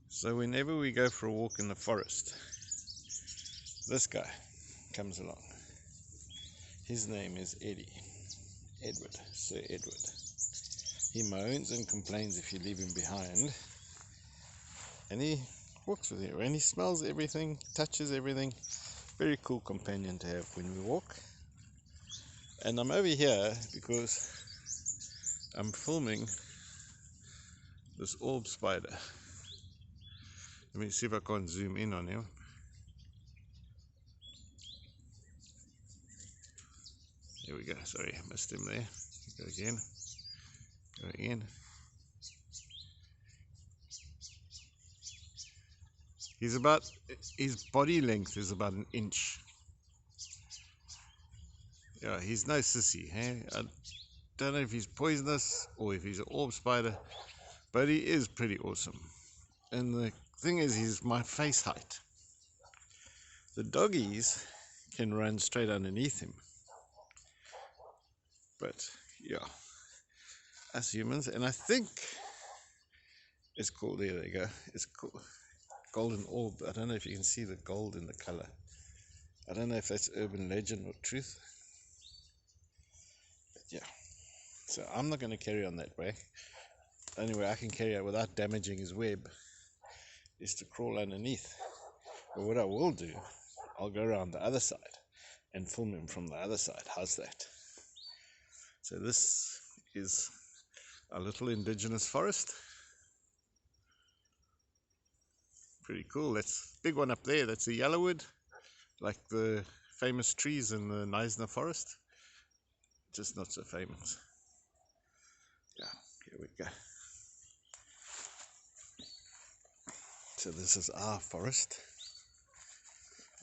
So whenever we go for a walk in the forest, this guy comes along. His name is Edward, Sir Edward. He moans and complains if you leave him behind, and he walks with you, and he smells everything, touches everything. Very cool companion to have when we walk. And I'm over here because I'm filming this orb spider. Let me see if I can't zoom in on him. There we go. Sorry, I missed him there. Go again. Go again. His body length is about an inch. Yeah, he's no sissy. Hey? I don't know if he's poisonous or if he's an orb spider, but he is pretty awesome. And the thing is, he's my face height. The doggies can run straight underneath him. But yeah, us humans, and I think it's called, there they go, it's called golden orb. I don't know if you can see the gold in the color. I don't know if that's urban legend or truth. But yeah, so I'm not going to carry on that way. The only way I can carry on without damaging his web is to crawl underneath. But what I will do, I'll go around the other side and film him from the other side. How's that? So this is a little indigenous forest. Pretty cool. That's a big one up there. That's a yellowwood, like the famous trees in the Neisner forest. Just not so famous. Yeah, here we go. So this is our forest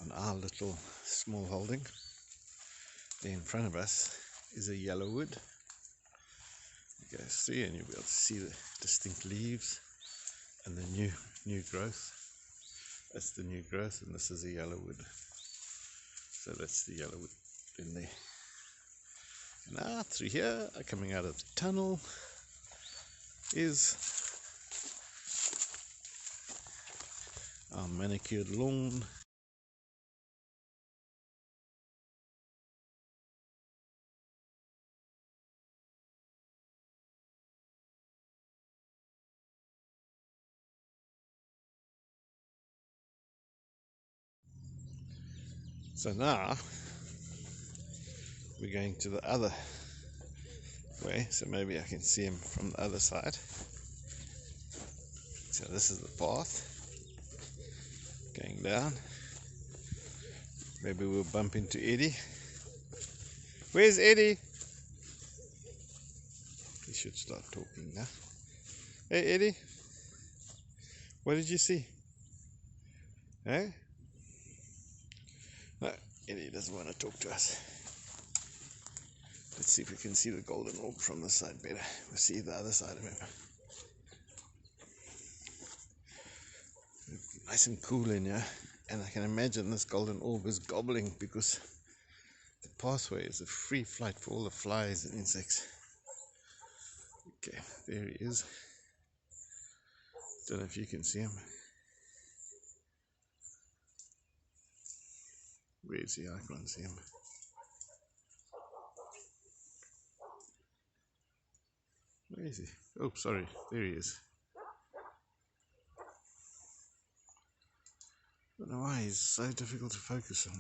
on our little small holding. There in front of us is a yellowwood. You guys see, and you'll be able to see the distinct leaves and the new growth. That's the new growth, and this is a yellowwood. So that's the yellowwood in there. And now through here, coming out of the tunnel, is our manicured lawn. So now we're going to the other way, so maybe I can see him from the other side. So this is the path going down. Maybe we'll bump into Eddie. Where's Eddie? He should start talking now. Hey Eddie, what did you see? Hey? No, Eddie doesn't want to talk to us. Let's see if we can see the golden orb from this side better. We'll see the other side of him. Nice and cool in here, and I can imagine this golden orb is gobbling because the pathway is a free flight for all the flies and insects. Okay, there he is. Don't know if you can see him. Where is he? I can't see him. Where is he? Oh, sorry. There he is. I don't know why he's so difficult to focus on.